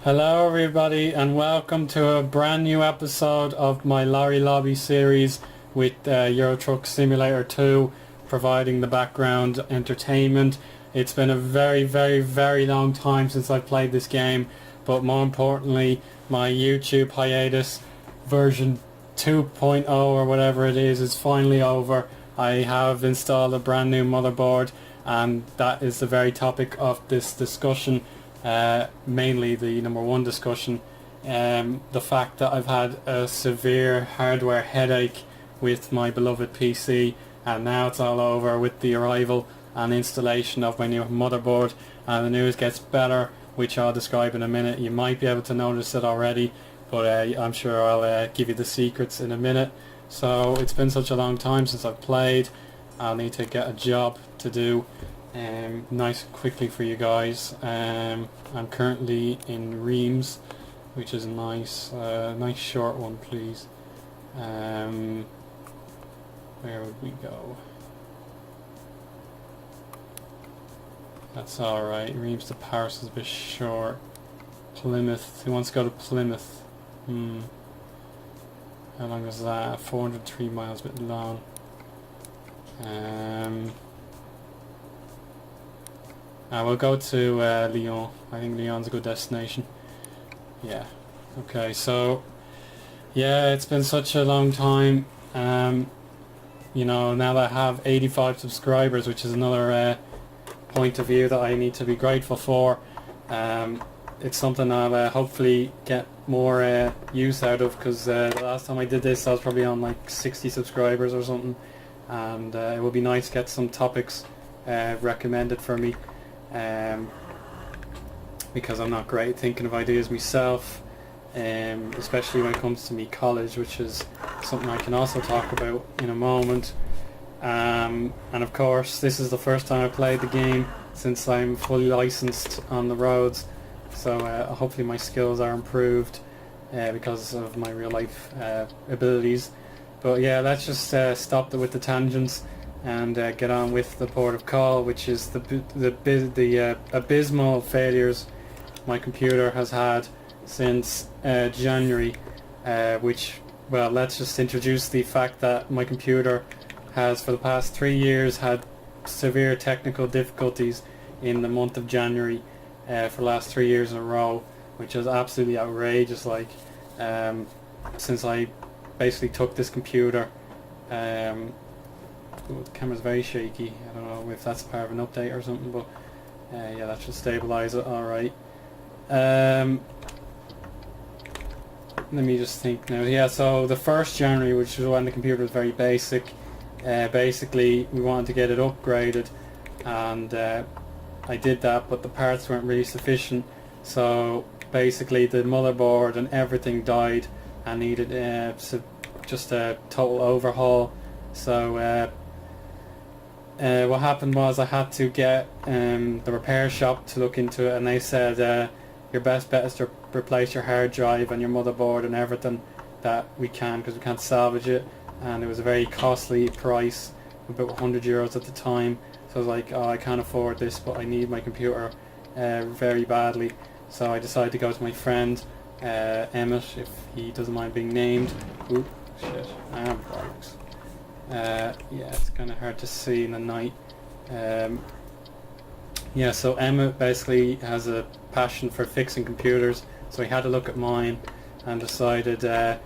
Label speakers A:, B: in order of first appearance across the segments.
A: Hello everybody and welcome to a brand new episode of my Lorry Lobby series with Euro Truck Simulator 2 providing the background entertainment. It's been a very long time since I played this game, but more importantly my YouTube hiatus version 2.0 or whatever it is finally over. I have installed a brand new motherboard and that is the very topic of this discussion. Mainly the number one discussion, the fact that I've had a severe hardware headache with my beloved PC, and now it's all over with the arrival and installation of my new motherboard, and the news gets better, which I'll describe in a minute. You might be able to notice it already, but I'm sure I'll give you the secrets in a minute. So it's been such a long time since I've played. I'll need to get a job to do nice and quickly for you guys. I'm currently in Reims, which is nice. Nice short one, please. Where would we go? That's alright. Reims to Paris is a bit short. Plymouth. Who wants to go to Plymouth? How long is that? 403 miles, a bit long. We'll go to Lyon. I think Lyon's a good destination. Yeah. Okay, so yeah, it's been such a long time. You know, now that I have 85 subscribers, which is another point of view that I need to be grateful for. It's something I'll hopefully get more use out of, because the last time I did this I was probably on like 60 subscribers or something, and it would be nice to get some topics recommended for me. Because I'm not great at thinking of ideas myself, especially when it comes to me college, which is something I can also talk about in a moment. And of course this is the first time I played the game since I'm fully licensed on the roads, so hopefully my skills are improved because of my real life abilities. But yeah, let's just stop with the tangents and get on with the port of call, which is the abysmal failures my computer has had since January, which, well, let's just introduce the fact that my computer has for the past 3 years had severe technical difficulties in the month of January for the last 3 years in a row, which is absolutely outrageous. Like, since I basically took this computer, the camera's very shaky. I don't know if that's part of an update or something, but yeah, that should stabilize it alright. Let me just think now. Yeah, so the 1st January, which was when the computer was very basic, basically we wanted to get it upgraded, and I did that, but the parts weren't really sufficient, so basically the motherboard and everything died and needed just a total overhaul. So what happened was I had to get the repair shop to look into it, and they said your best bet is to replace your hard drive and your motherboard and everything that we can, because we can't salvage it, and it was a very costly price, about 100 euros at the time. So I was like, oh, I can't afford this, but I need my computer very badly. So I decided to go to my friend Emmett, if he doesn't mind being named. Oop, shit, I am bollocks. Yeah, it's kind of hard to see in the night. Yeah, so Emmett basically has a passion for fixing computers, so he had a look at mine and decided to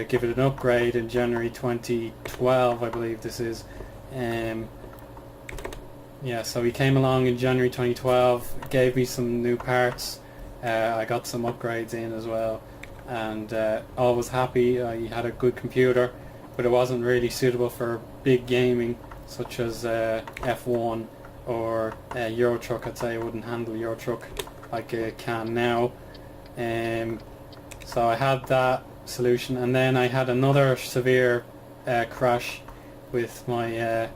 A: give it an upgrade in January 2012, I believe this is. Yeah, so he came along in January 2012, gave me some new parts, I got some upgrades in as well, and all was happy. He had a good computer, but it wasn't really suitable for big gaming such as F1 or Euro Truck. I'd say it wouldn't handle Euro Truck like it can now. So I had that solution, and then I had another severe crash with my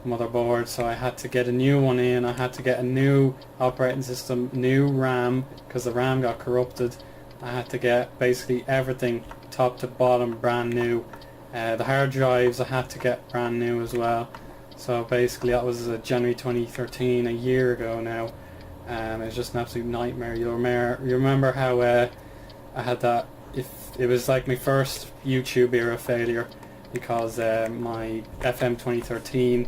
A: motherboard, so I had to get a new one in. I had to get a new operating system, new RAM, because the RAM got corrupted. I had to get basically everything top to bottom brand new. The hard drives I had to get brand new as well. So basically that was January 2013, a year ago now. and it was just an absolute nightmare. You remember how I had that, if it was like my first YouTube era failure, because my FM 2013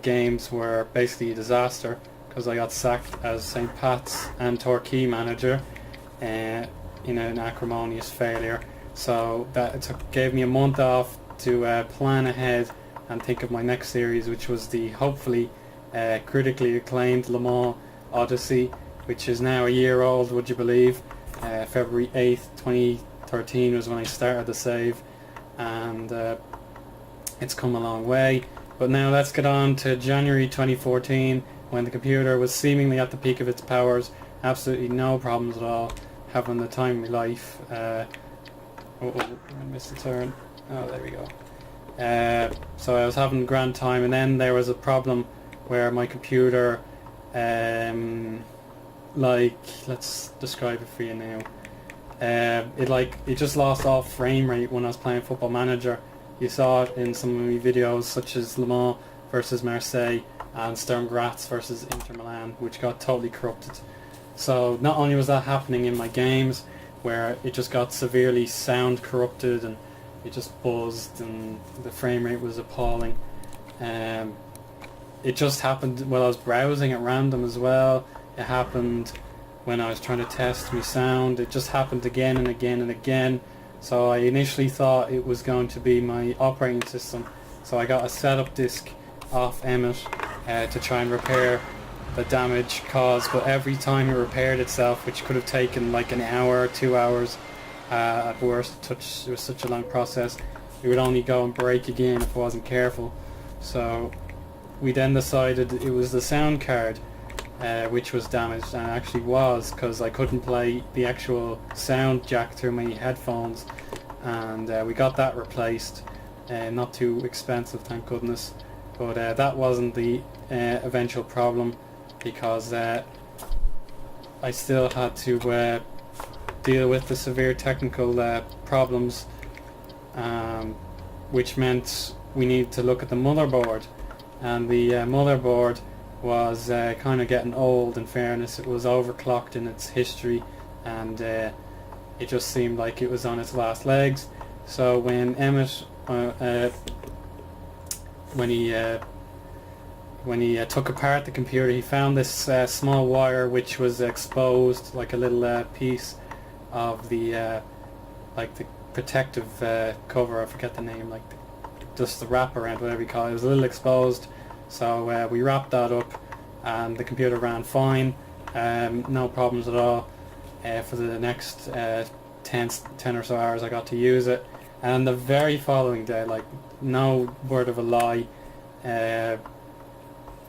A: games were basically a disaster, because I got sacked as St. Pat's and Torquay manager in an acrimonious failure. So that gave me a month off to plan ahead and think of my next series, which was the hopefully critically acclaimed Le Mans Odyssey, which is now a year old, would you believe. February 8th 2013 was when I started the save, and it's come a long way. But now let's get on to January 2014, when the computer was seemingly at the peak of its powers, absolutely no problems at all, having the time of my life. I missed the turn. Oh, there we go. So I was having a grand time, and then there was a problem where my computer, let's describe it for you now. It just lost all frame rate when I was playing Football Manager. You saw it in some of my videos, such as Le Mans versus Marseille and Sturm Graz versus Inter Milan, which got totally corrupted. So not only was that happening in my games, where it just got severely sound corrupted and it just buzzed and the frame rate was appalling. It just happened while I was browsing at random as well. It happened when I was trying to test my sound. It just happened again and again and again. So I initially thought it was going to be my operating system. So I got a setup disk off Emmet to try and repair the damage caused, but every time it repaired itself, which could have taken like an hour or 2 hours at worst, it was such a long process, it would only go and break again if I wasn't careful. So we then decided it was the sound card which was damaged, and it actually was, because I couldn't play the actual sound jack through my headphones, and we got that replaced. Not too expensive, thank goodness, but that wasn't the eventual problem, because I still had to deal with the severe technical problems, which meant we needed to look at the motherboard, and the motherboard was kind of getting old. In fairness, it was overclocked in its history, and it just seemed like it was on its last legs. So when Emmet when he took apart the computer, he found this small wire which was exposed, like a little piece of the like the protective cover, I forget the name, like just the wrap around, whatever you call it. It was a little exposed, so we wrapped that up, and the computer ran fine, no problems at all. For the next 10 or so hours I got to use it, and the very following day, like no word of a lie,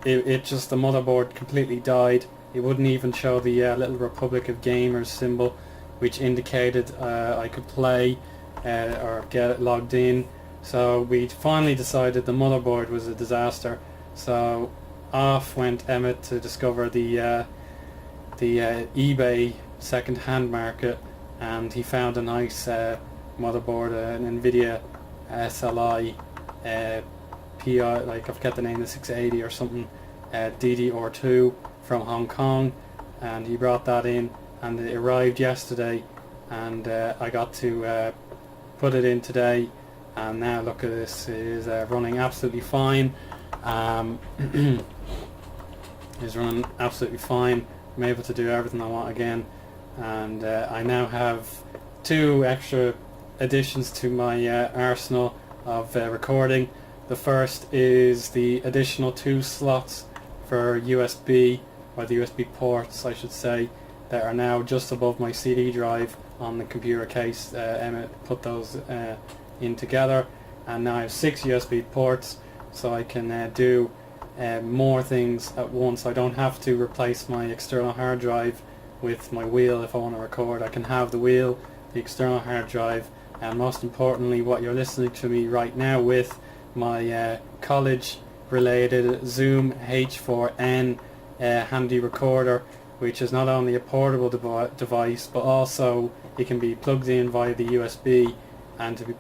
A: it just, the motherboard completely died. It wouldn't even show the little Republic of Gamers symbol, which indicated I could play or get it logged in. So we finally decided the motherboard was a disaster. So off went Emmet to discover the eBay second-hand market, and he found a nice motherboard, an Nvidia SLI PI, like I forget the name, the 680 or something, DDR2 from Hong Kong, and he brought that in, and it arrived yesterday, and I got to put it in today, and now look at this, it is running absolutely fine. It's running absolutely fine. I'm able to do everything I want again, and I now have 2 extra additions to my arsenal of recording. The first is the additional 2 slots for USB, or the USB ports I should say, that are now just above my CD drive on the computer case. Emmet put those in together, and now I have 6 USB ports, so I can do more things at once. I don't have to replace my external hard drive with my wheel if I want to record. I can have the wheel, the external hard drive, and most importantly what you're listening to me right now with, my college related Zoom H4n handy recorder, which is not only a portable device, but also it can be plugged in via the USB and to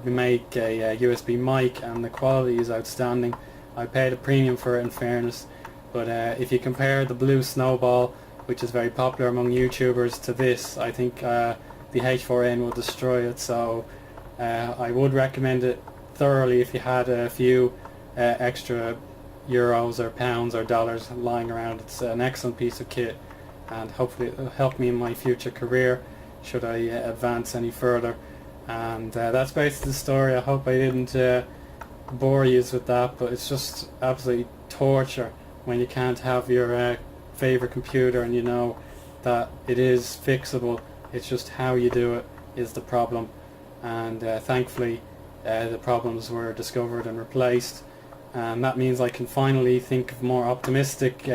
A: make a USB mic, and the quality is outstanding. I paid a premium for it in fairness, but if you compare the Blue Snowball which is very popular among YouTubers, to this, I think the H4n will destroy it. So I would recommend it thoroughly if you had a few extra euros or pounds or dollars lying around. It's an excellent piece of kit, and hopefully it will help me in my future career should I advance any further. And that's basically the story. I hope I didn't bore you with that, but it's just absolutely torture when you can't have your favorite computer and you know that it is fixable. It's just how you do it is the problem, and thankfully the problems were discovered and replaced, and that means I can finally think of more optimistic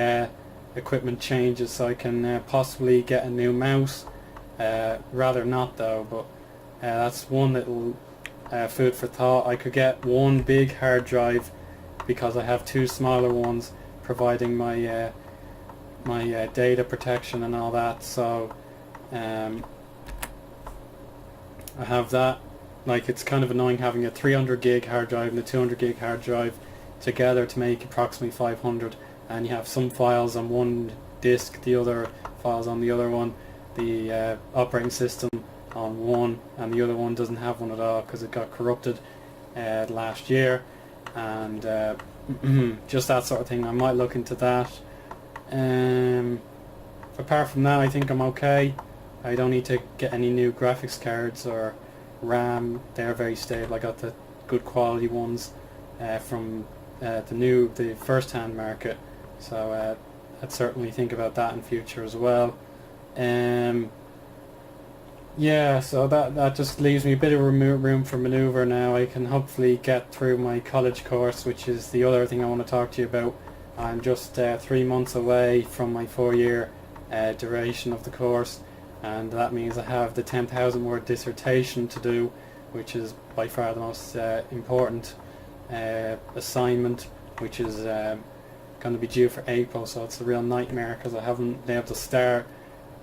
A: equipment changes, so I can possibly get a new mouse. Rather not though, but that's one little food for thought. I could get one big hard drive because I have two smaller ones providing my my data protection and all that, so I have that. Like, it's kind of annoying having a 300 gig hard drive and a 200 gig hard drive together to make approximately 500, and you have some files on one disk, the other files on the other one, the operating system on one, and the other one doesn't have one at all because it got corrupted last year, and just that sort of thing. I might look into that. Apart from that, I think I'm okay. I don't need to get any new graphics cards or RAM. They're very stable. I got the good quality ones from the first-hand market, so I'd certainly think about that in future as well. Yeah, so that just leaves me a bit of room for maneuver now. I can hopefully get through my college course, which is the other thing I want to talk to you about. I'm just 3 months away from my 4-year duration of the course, and that means I have the 10,000 word dissertation to do, which is by far the most important assignment, which is going to be due for April. So it's a real nightmare because I haven't been able to start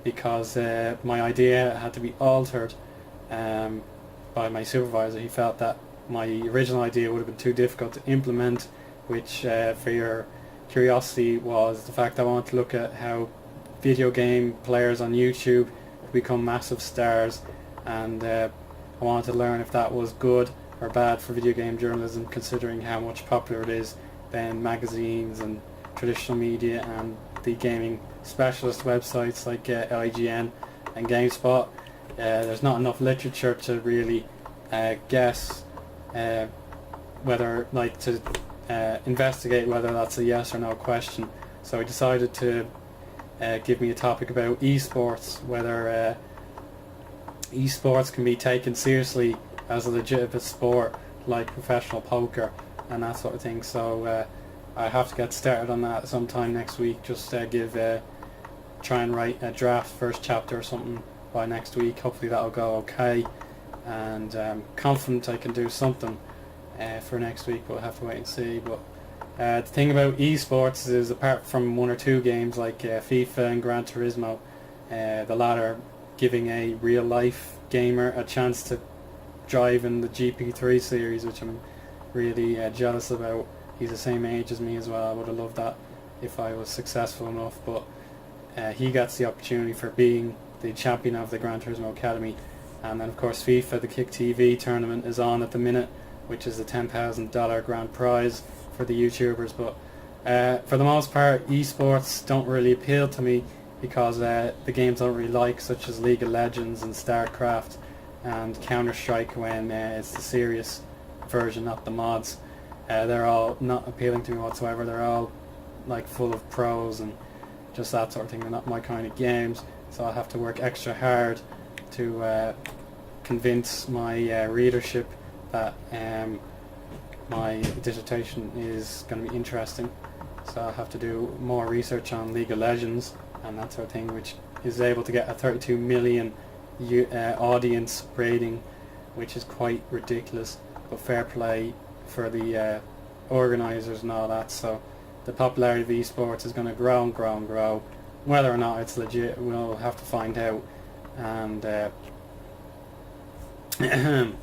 A: because my idea had to be altered by my supervisor. He felt that my original idea would have been too difficult to implement, which for your curiosity was the fact I wanted to look at how video game players on YouTube become massive stars, and I wanted to learn if that was good or bad for video game journalism, considering how much popular it is than magazines and traditional media and the gaming specialist websites like IGN and GameSpot. There's not enough literature to really guess whether, like, to investigate whether that's a yes or no question. So I decided to give me a topic about esports, whether esports can be taken seriously as a legitimate sport like professional poker and that sort of thing. So I have to get started on that sometime next week. Just try and write a draft first chapter or something by next week. Hopefully that'll go okay, and confident I can do something for next week, but we'll have to wait and see. But the thing about esports is, apart from one or two games like FIFA and Gran Turismo, the latter giving a real life gamer a chance to drive in the GP3 series, which I'm really jealous about. He's the same age as me as well. I would have loved that if I was successful enough, but he gets the opportunity for being the champion of the Gran Turismo Academy. And then of course FIFA, the Kick TV tournament, is on at the minute, which is a $10,000 grand prize for the YouTubers. But for the most part, esports don't really appeal to me because the games I don't really like, such as League of Legends and StarCraft and Counter-Strike, when it's the serious version, not the mods, they're all not appealing to me whatsoever. They're all like full of pros and just that sort of thing. They're not my kind of games, so I'll have to work extra hard to convince my readership that my dissertation is going to be interesting. So I'll have to do more research on League of Legends and that sort of thing, which is able to get a 32 million audience rating, which is quite ridiculous, but fair play for the organisers and all that. So the popularity of esports is going to grow and grow and grow. Whether or not it's legit, we'll have to find out, and we'll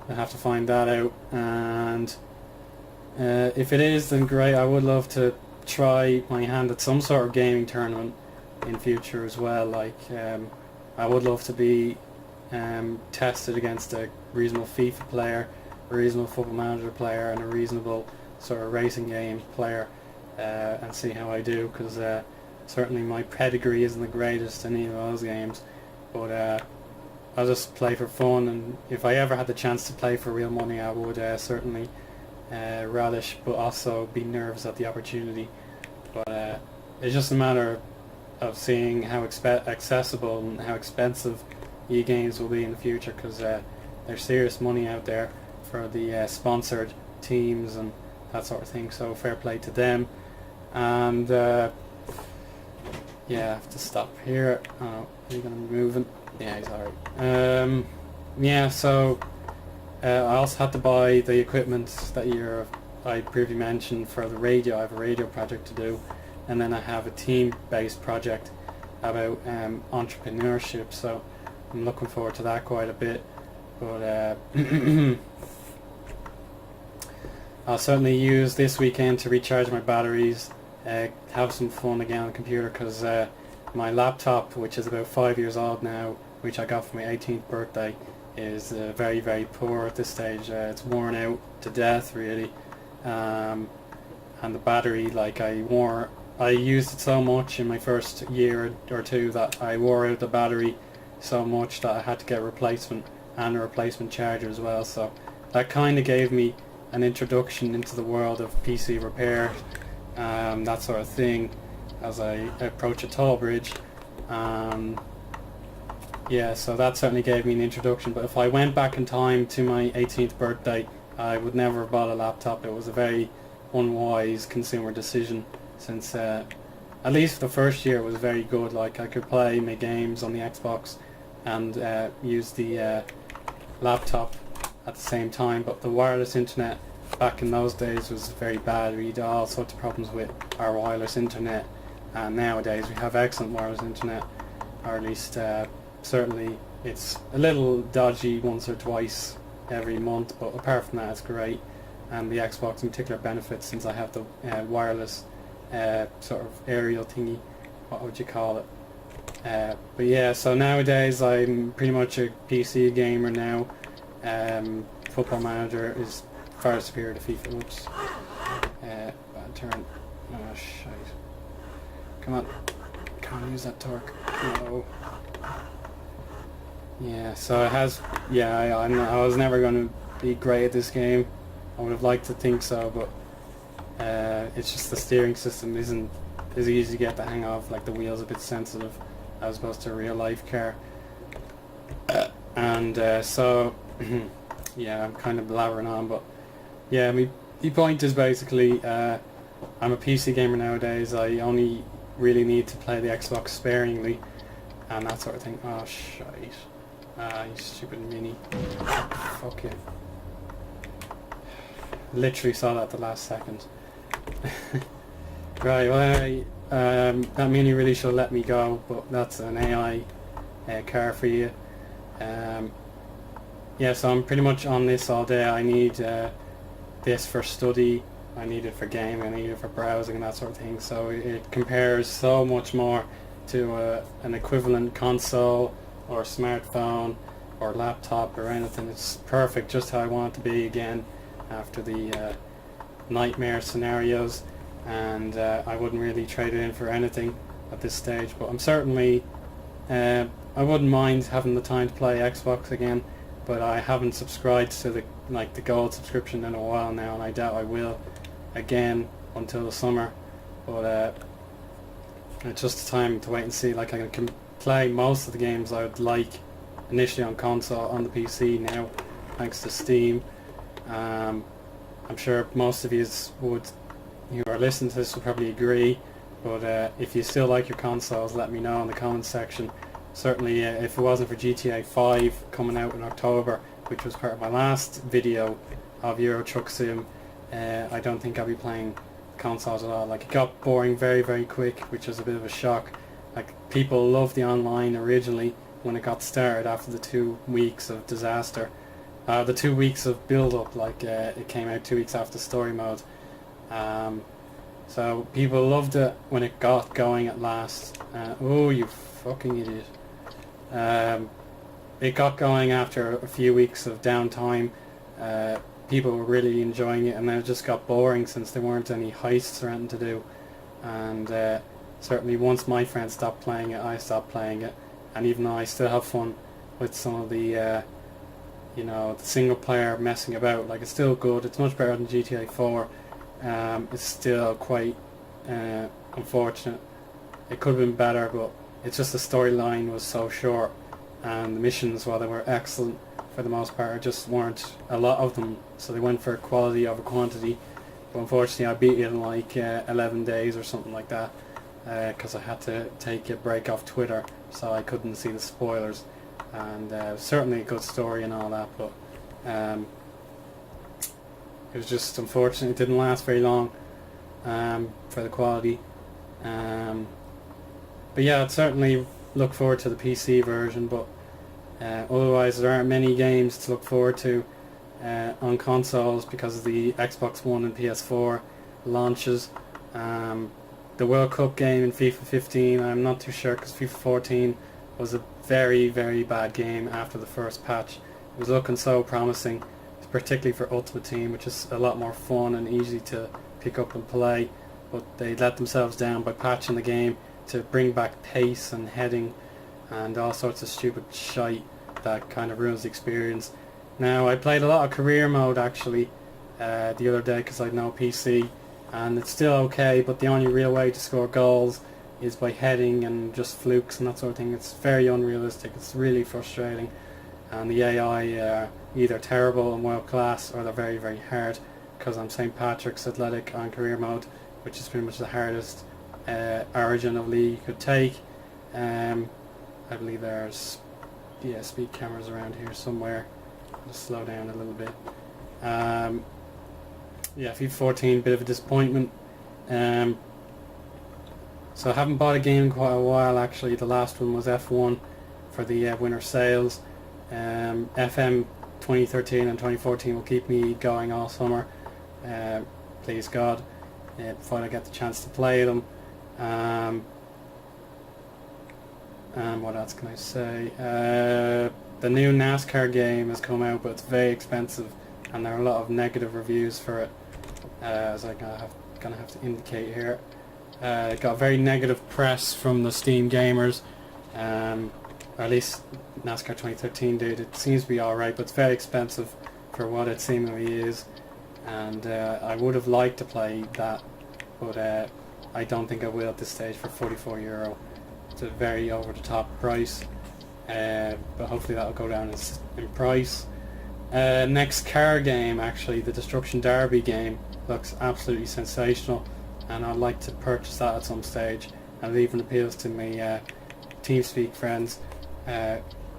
A: have to find that out. And if it is, then great. I would love to try my hand at some sort of gaming tournament, in future as well. Like I would love to be tested against a reasonable FIFA player, a reasonable Football Manager player, and a reasonable sort of racing game player, and see how I do, because certainly my pedigree isn't the greatest in any of those games, but I'll just play for fun, and if I ever had the chance to play for real money, I would certainly relish, but also be nervous at the opportunity. But it's just a matter of seeing how accessible and how expensive e-games will be in the future, because there's serious money out there for the sponsored teams and that sort of thing, so fair play to them. And yeah, I have to stop here. Oh, are you going to be moving? Yeah, he's alright. Yeah, so I also had to buy the equipment that I previously mentioned for the radio. I have a radio project to do, and then I have a team-based project about entrepreneurship, so I'm looking forward to that quite a bit. But I'll certainly use this weekend to recharge my batteries, have some fun again on the computer, because my laptop, which is about 5 years old now, which I got for my 18th birthday, is very, very poor at this stage. It's worn out to death, really, and the battery, like I used it so much in my first year or two that I wore out the battery so much that I had to get a replacement, and a replacement charger as well. So that kind of gave me an introduction into the world of PC repair, that sort of thing, as I approach a toll bridge. Yeah, so that certainly gave me an introduction, but if I went back in time to my 18th birthday, I would never have bought a laptop. It was a very unwise consumer decision, since at least the first year it was very good. Like, I could play my games on the Xbox and use the laptop at the same time, but the wireless internet back in those days was very bad. We had all sorts of problems with our wireless internet, and nowadays we have excellent wireless internet, or at least certainly it's a little dodgy once or twice every month, but apart from that it's great. And the Xbox in particular benefits, since I have the wireless sort of aerial thingy, what would you call it? But yeah, so nowadays I'm pretty much a PC gamer now. Football Manager is far superior to FIFA. Oops. Bad turn. Oh shite. Come on. Can't use that torque. No. Yeah, so it has... Yeah, I was never going to be great at this game. I would have liked to think so, but it's just the steering system isn't as easy to get the hang of. Like, the wheel's a bit sensitive as opposed to a real life car. And so... yeah, I'm kind of blabbering on, but yeah, the point is basically I'm a PC gamer nowadays. I only really need to play the Xbox sparingly and that sort of thing. Oh shite. You stupid mini. Fuck you. Literally saw that the last second. Right, well, that mini really should let me go, but that's an AI car for you. Yeah, so I'm pretty much on this all day. I need this for study, I need it for gaming, I need it for browsing and that sort of thing. So it compares so much more to an equivalent console or smartphone or laptop or anything. It's perfect, just how I want it to be again after the nightmare scenarios, and I wouldn't really trade it in for anything at this stage. But I'm certainly I wouldn't mind having the time to play Xbox again, but I haven't subscribed to the gold subscription in a while now, and I doubt I will again until the summer. But it's just time to wait and see. Like, I can play most of the games I would like initially on console on the PC now, thanks to Steam. I'm sure most of you who are listening to this will probably agree, but if you still like your consoles, let me know in the comments section. Certainly, if it wasn't for GTA 5 coming out in October, which was part of my last video of Euro Truck Sim, I don't think I'll be playing consoles at all. Like, it got boring very, very quick, which was a bit of a shock. Like, people loved the online originally when it got started after the 2 weeks of disaster. The 2 weeks of build-up, like, it came out 2 weeks after story mode. So people loved it when it got going at last. Oh, you fucking idiot. It got going after a few weeks of downtime. People were really enjoying it, and then it just got boring since there weren't any heists or anything to do. And certainly once my friends stopped playing it, I stopped playing it. And even though I still have fun with some of the the single player messing about, like, it's still good. It's much better than GTA 4. It's still quite unfortunate. It could have been better, but it's just the storyline was so short, and the missions, while they were excellent for the most part, just weren't a lot of them, so they went for quality over quantity. But unfortunately I beat it in like 11 days or something like that, because I had to take a break off Twitter, so I couldn't see the spoilers. And certainly a good story and all that, but it was just unfortunate it didn't last very long for the quality. But yeah, I'd certainly look forward to the PC version, but otherwise there aren't many games to look forward to on consoles because of the Xbox One and PS4 launches. The World Cup game in FIFA 15, I'm not too sure, because FIFA 14 was a very, very bad game after the first patch. It was looking so promising, particularly for Ultimate Team, which is a lot more fun and easy to pick up and play, but they let themselves down by patching the game to bring back pace and heading and all sorts of stupid shite that kind of ruins the experience. Now, I played a lot of career mode actually the other day because I had no PC, and it's still okay, but the only real way to score goals is by heading and just flukes and that sort of thing. It's very unrealistic. It's really frustrating, and the AI are either terrible and world class, or they're very, very hard, because I'm St. Patrick's Athletic on career mode, which is pretty much the hardest origin of league you could take. I believe there's speed cameras around here somewhere. I'll just slow down a little bit. FIFA 14, bit of a disappointment. So I haven't bought a game in quite a while actually. The last one was F1 for the winter sales. FM 2013 and 2014 will keep me going all summer, please God, before I get the chance to play them. And what else can I say? The new NASCAR game has come out, but it's very expensive, and there are a lot of negative reviews for it, as I'm gonna have to indicate here. It got very negative press from the Steam gamers, or at least NASCAR 2013 did. It seems to be alright, but it's very expensive for what it seemingly is, and I would have liked to play that, but I don't think I will at this stage for €44. It's a very over the top price, but hopefully that'll go down in price. Next car game, actually, the Destruction Derby game, looks absolutely sensational, and I'd like to purchase that at some stage, and it even appeals to my TeamSpeak friends,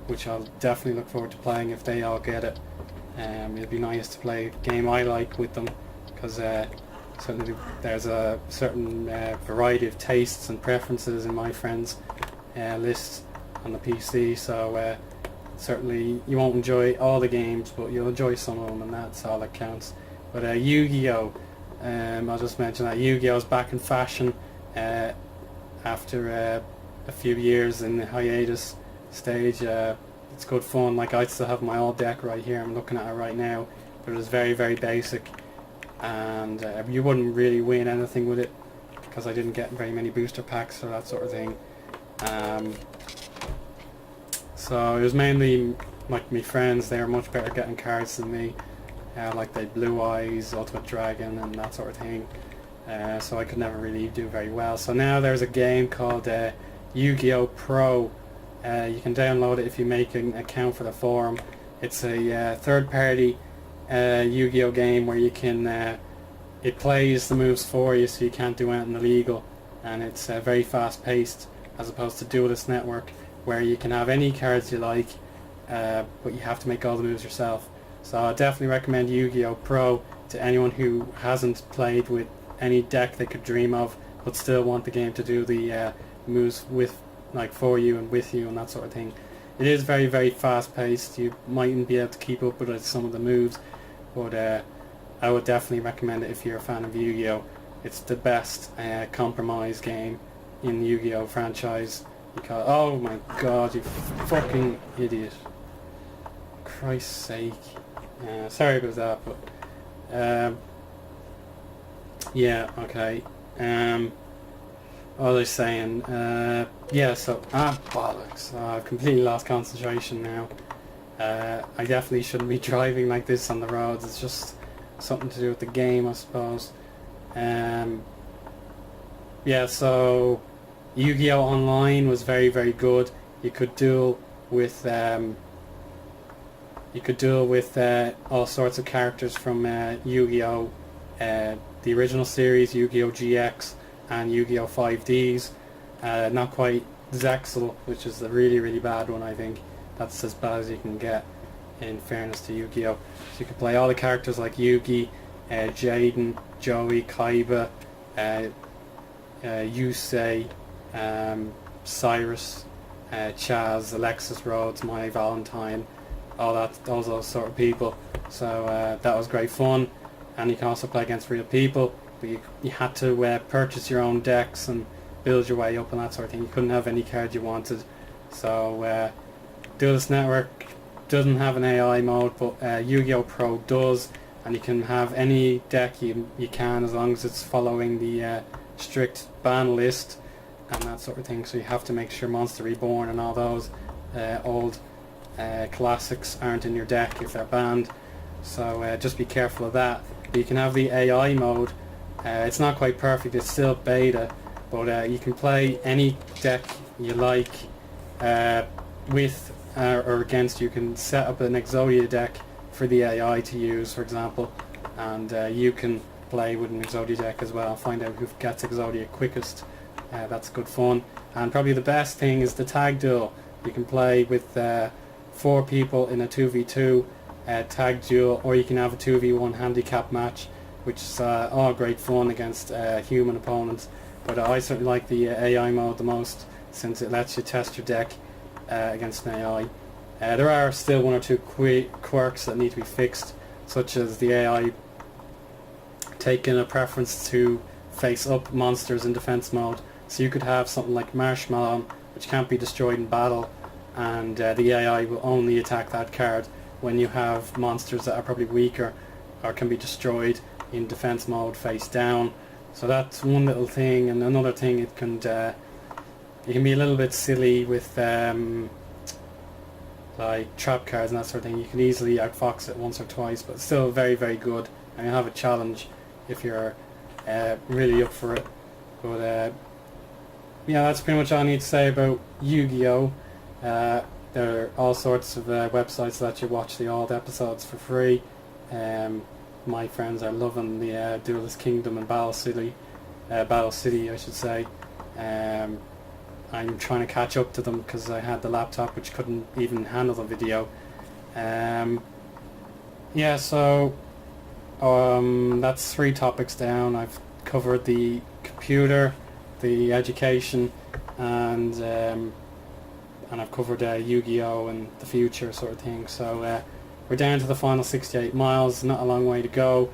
A: which I'll definitely look forward to playing if they all get it. It'd be nice to play a game I like with them, because certainly there's a certain variety of tastes and preferences in my friends' list on the PC, so certainly you won't enjoy all the games, but you'll enjoy some of them, and that's all that counts. But Yu-Gi-Oh! I'll just mention that Yu-Gi-Oh! Is back in fashion after a few years in the hiatus stage. It's good fun. Like, I still have my old deck right here, I'm looking at it right now, but it's very, very basic, and you wouldn't really win anything with it because I didn't get very many booster packs or that sort of thing. So it was mainly like my friends, they were much better getting cards than me, like they Blue Eyes, Ultimate Dragon and that sort of thing, so I could never really do very well. So now there's a game called Yu-Gi-Oh! Pro. You can download it if you make an account for the forum. It's a third-party Yu-Gi-Oh! Game where you can it plays the moves for you, so you can't do anything illegal, and it's very fast-paced as opposed to Duelist Network, where you can have any cards you like, but you have to make all the moves yourself. So I definitely recommend Yu-Gi-Oh! Pro to anyone who hasn't played with any deck they could dream of, but still want the game to do the moves with, like, for you and with you and that sort of thing. It is very, very fast-paced. You mightn't be able to keep up with some of the moves, but I would definitely recommend it if you're a fan of Yu-Gi-Oh! it's the best compromise game in the Yu-Gi-Oh franchise. Because, oh my god, you fucking idiot. Christ's sake. Sorry about that, but yeah, okay. What was I saying? Yeah, so bollocks. I've completely lost concentration now. I definitely shouldn't be driving like this on the roads. It's just something to do with the game, I suppose. Yeah, so Yu-Gi-Oh! Online was very, very good. You could duel with all sorts of characters from Yu-Gi-Oh! The original series, Yu-Gi-Oh! GX and Yu-Gi-Oh! 5Ds. Not quite Zexal, which is a really, really bad one, I think. That's as bad as you can get, in fairness to Yu-Gi-Oh! So you can play all the characters like Yugi, Jaden, Joey, Kaiba, Yusei, Cyrus, Chaz, Alexis Rhodes, My Valentine, all those sort of people. So that was great fun, and you can also play against real people, but you had to purchase your own decks and build your way up and that sort of thing. You couldn't have any card you wanted. So Duelist Network doesn't have an AI mode, but Yu-Gi-Oh! Pro does, and you can have any deck you can, as long as it's following the strict ban list and that sort of thing. So you have to make sure Monster Reborn and all those old classics aren't in your deck if they're banned. So just be careful of that. But you can have the AI mode. It's not quite perfect, it's still beta, but you can play any deck you like with or against. You can set up an Exodia deck for the AI to use, for example, and you can play with an Exodia deck as well, find out who gets Exodia quickest. That's good fun. And probably the best thing is the tag duel. You can play with 4 people in a 2v2 tag duel, or you can have a 2v1 handicap match, which is all great fun against human opponents. But I certainly like the AI mode the most, since it lets you test your deck against an AI. There are still 1 or 2 quirks that need to be fixed, such as the AI taking a preference to face up monsters in defense mode. So you could have something like Marshmallow, which can't be destroyed in battle, and the AI will only attack that card when you have monsters that are probably weaker or can be destroyed in defense mode face down. So that's one little thing. And another thing, it can be a little bit silly with like trap cards and that sort of thing. You can easily outfox it once or twice, but it's still very, very good, and you'll have a challenge if you're really up for it. But yeah, that's pretty much all I need to say about Yu-Gi-Oh! There are all sorts of websites that let you watch the old episodes for free. My friends are loving the Duelist Kingdom and Battle City, I should say. I'm trying to catch up to them because I had the laptop which couldn't even handle the video. Yeah, so that's 3 topics down. I've covered the computer, the education, and I've covered Yu-Gi-Oh! And the future sort of thing. So we're down to the final 68 miles, not a long way to go.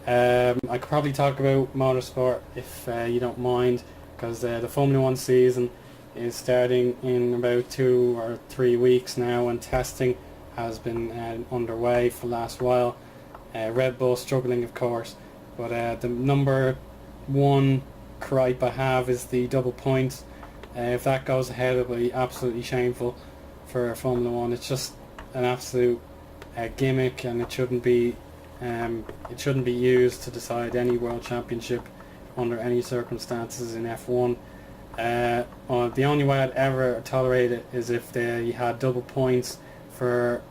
A: I could probably talk about motorsport if you don't mind, because the Formula 1 season is starting in about 2 or 3 weeks now, and testing has been underway for the last while. Red Bull struggling, of course, but the number 1 gripe I have is the double points. If that goes ahead, it'll be absolutely shameful for Formula 1. It's just an absolute gimmick, and it shouldn't be used to decide any world championship under any circumstances in F1. The only way I'd ever tolerate it is if you had double points for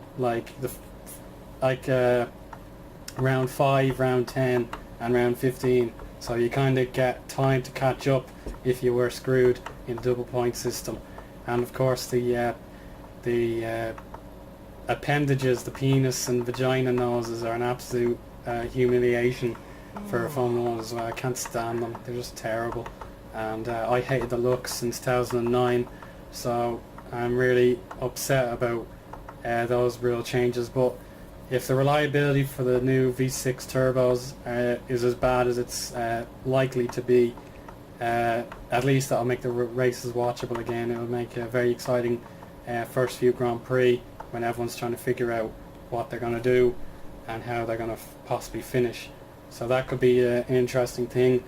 A: round 5, round 10 and round 15, so you kind of get time to catch up if you were screwed in the double point system. And of course the appendages, the penis and vagina noses, are an absolute humiliation for Formula 1 as well. I can't stand them, they're just terrible, and I hated the looks since 2009, so I'm really upset about those rule changes. But if the reliability for the new V6 turbos is as bad as it's likely to be, at least that'll make the races watchable again. It'll make a very exciting first few Grand Prix when everyone's trying to figure out what they're going to do and how they're going to possibly finish. So that could be an interesting thing.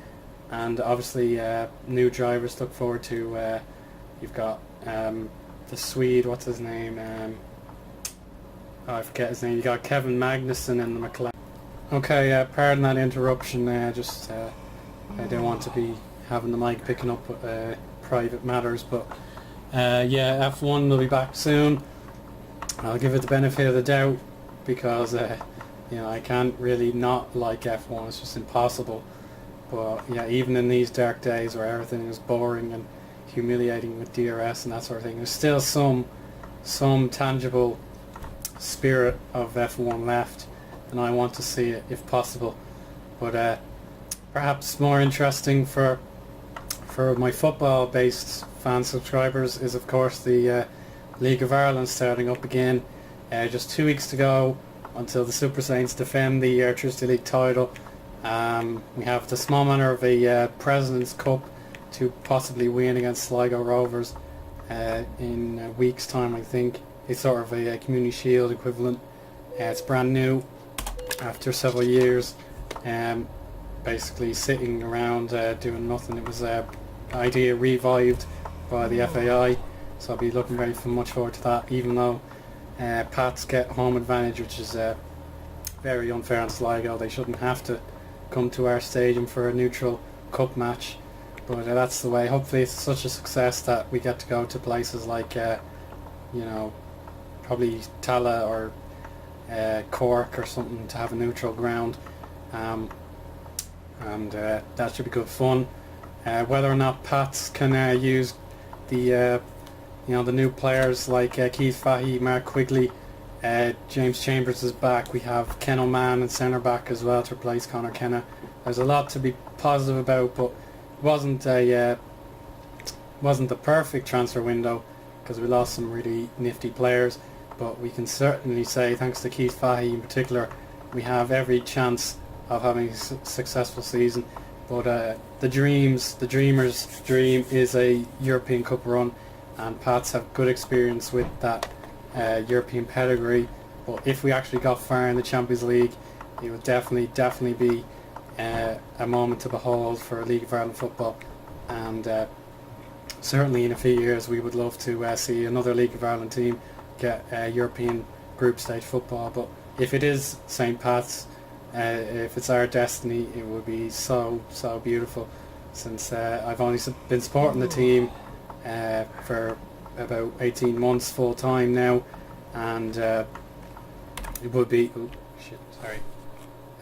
A: And obviously new drivers to look forward to. You've got the Swede, what's his name? I forget his name. You got Kevin Magnussen in the McLaren. Okay, pardon that interruption. I don't want to be having the mic picking up private matters, but yeah, F1 will be back soon. I'll give it the benefit of the doubt because I can't really not like F1. It's just impossible. But yeah, even in these dark days where everything is boring and humiliating with DRS and that sort of thing, there's still some tangible spirit of F1 left, and I want to see it if possible. But perhaps more interesting for my football based fan subscribers is of course the League of Ireland starting up again. Just 2 weeks to go until the Super Saints defend the Electricity League title. We have the small manner of a President's Cup to possibly win against Sligo Rovers in a week's time, I think. It's sort of a Community Shield equivalent. It's brand new after several years, basically sitting around doing nothing. It was an idea revived by the FAI, so I'll be looking very much forward to that, even though Pats get home advantage, which is very unfair on Sligo. They shouldn't have to come to our stadium for a neutral cup match, but that's the way. Hopefully it's such a success that we get to go to places like probably Tala or Cork or something to have a neutral ground, and that should be good fun. Whether or not Pats can use the the new players like Keith Fahey, Mark Quigley, James Chambers is back. We have Ken O'Man and centre back as well to replace Conor Kenna. There's a lot to be positive about, but it wasn't the perfect transfer window because we lost some really nifty players. But we can certainly say, thanks to Keith Fahey in particular, we have every chance of having a successful season. But the Dreamers' dream is a European Cup run, and Pats have good experience with that European pedigree. But if we actually got far in the Champions League, it would definitely be a moment to behold for League of Ireland football. And certainly in a few years we would love to see another League of Ireland team get European group stage football. But if it is St. Pat's, if it's our destiny, it would be so beautiful, since I've only been supporting the team for about 18 months full time now, and it would be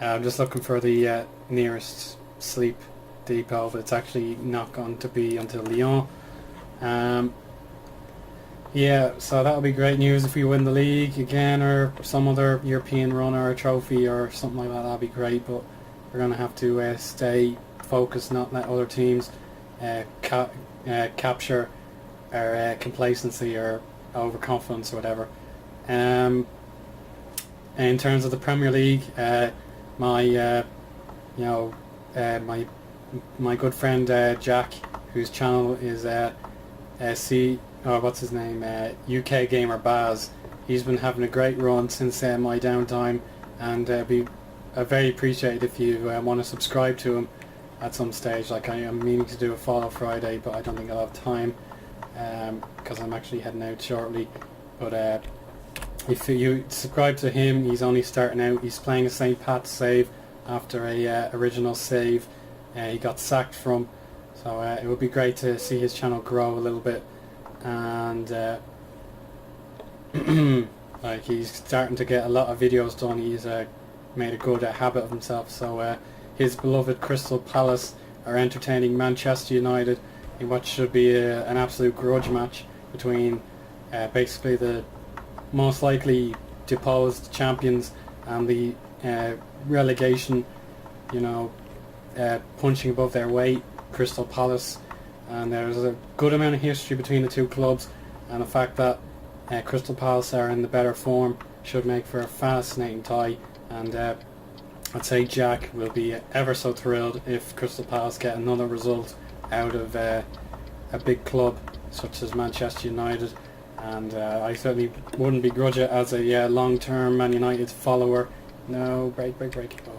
A: I'm just looking for the nearest sleep depot, but it's actually not going to be until Lyon. Yeah, so that'll be great news if we win the league again, or some other European run or a trophy or something like that. That'll be great, but we're going to have to stay focused, not let other teams capture our complacency or overconfidence or whatever. In terms of the Premier League, my good friend Jack, whose channel is what's his name? UK Gamer Baz. He's been having a great run since my downtime, and be very appreciated if you want to subscribe to him at some stage. Like, I am meaning to do a follow Friday, but I don't think I'll have time because I'm actually heading out shortly. But if you subscribe to him, he's only starting out. He's playing a St. Pat's save after a original save he got sacked from. So it would be great to see his channel grow a little bit, and like, he's starting to get a lot of videos done. He's made a good habit of himself. So his beloved Crystal Palace are entertaining Manchester United in what should be an absolute grudge match between basically the most likely deposed champions and the relegation, punching above their weight, Crystal Palace. And there's a good amount of history between the two clubs, and the fact that Crystal Palace are in the better form should make for a fascinating tie, and I'd say Jack will be ever so thrilled if Crystal Palace get another result out of a big club such as Manchester United, and I certainly wouldn't begrudge it as a long-term Man United follower. No, break. Oh.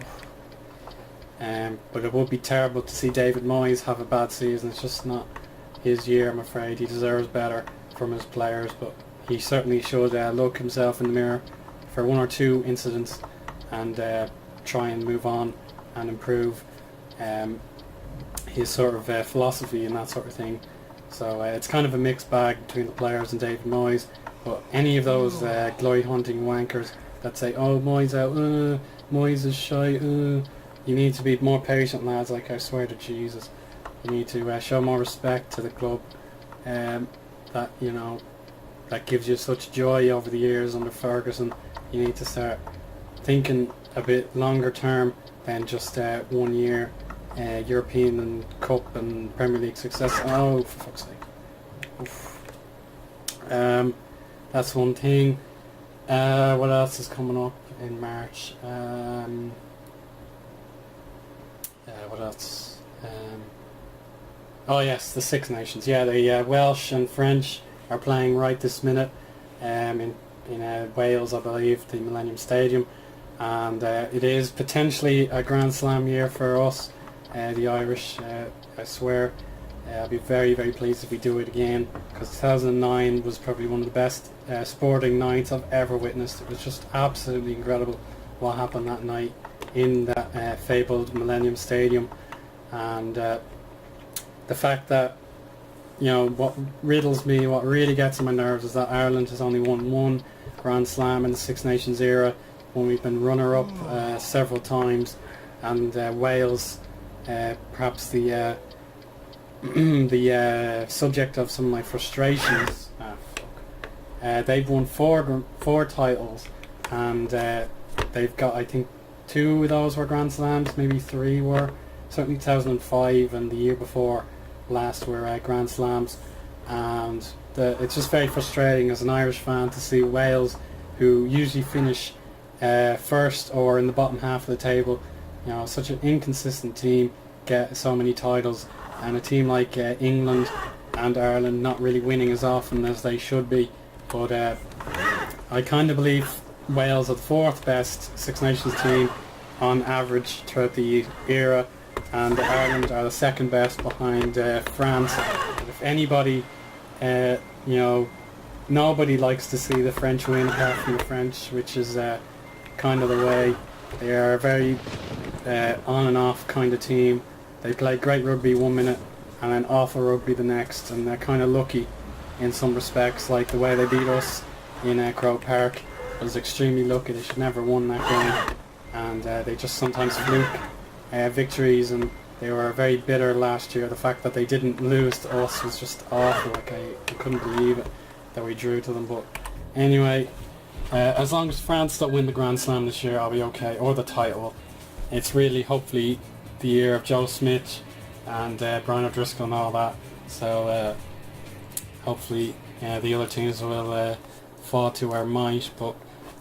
A: But it would be terrible to see David Moyes have a bad season. It's just not his year, I'm afraid. He deserves better from his players, but he certainly should look himself in the mirror for one or two incidents and try and move on and improve his sort of philosophy and that sort of thing. So it's kind of a mixed bag between the players and David Moyes, but any of those glory hunting wankers that say, oh, Moyes out, Moyes is shy, you need to be more patient, lads. Like, I swear to Jesus, you need to show more respect to the club that, you know, that gives you such joy over the years under Ferguson. You need to start thinking a bit longer term than just 1 year European and Cup and Premier League success. Oh, for fuck's sake. Oof. That's one thing. What else is coming up in March? What else? Oh yes, the Six Nations. Yeah, the Welsh and French are playing right this minute in Wales, I believe, the Millennium Stadium, and it is potentially a Grand Slam year for us, the Irish. I swear, I'll be very, very pleased if we do it again, because 2009 was probably one of the best sporting nights I've ever witnessed. It was just absolutely incredible what happened that night in that fabled Millennium Stadium, and the fact that, you know, what riddles me, what really gets on my nerves is that Ireland has only won one Grand Slam in the Six Nations era, when we've been runner-up several times, and Wales, perhaps the the subject of some of my frustrations. They've won four titles, and they've got, I think, 2 of those were Grand Slams, maybe 3 were. Certainly 2005 and the year before last were Grand Slams, and it's just very frustrating as an Irish fan to see Wales, who usually finish first or in the bottom half of the table, you know, such an inconsistent team, get so many titles, and a team like England and Ireland not really winning as often as they should be. But I kind of believe Wales are the 4th best Six Nations team on average throughout the era, and Ireland are the 2nd best behind France. And if anybody, you know, nobody likes to see the French win apart from the French, which is kind of the way. They are a very on and off kind of team. They play great rugby 1 minute and then awful rugby the next, and they're kind of lucky in some respects, like the way they beat us in Croke Park was extremely lucky. They should never have won that game, and they just sometimes fluke victories, and they were very bitter last year. The fact that they didn't lose to us was just awful. Like, I couldn't believe it that we drew to them. But anyway, as long as France don't win the Grand Slam this year, I'll be okay, or the title. It's really, hopefully, the year of Joe Smith and Brian O'Driscoll and all that. So hopefully the other teams will fall to our might, but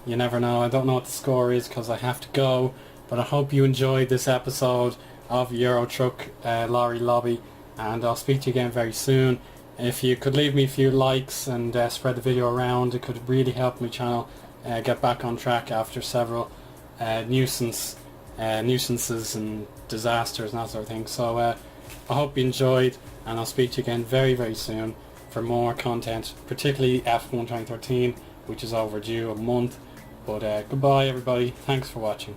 A: you never know. I don't know what the score is because I have to go, but I hope you enjoyed this episode of Euro Truck Lorry Lobby, and I'll speak to you again very soon. If you could leave me a few likes and spread the video around, it could really help my channel get back on track after several nuisances and disasters and that sort of thing. So I hope you enjoyed, and I'll speak to you again very, very soon for more content, particularly F1 2013, which is overdue a month. But goodbye everybody, thanks for watching.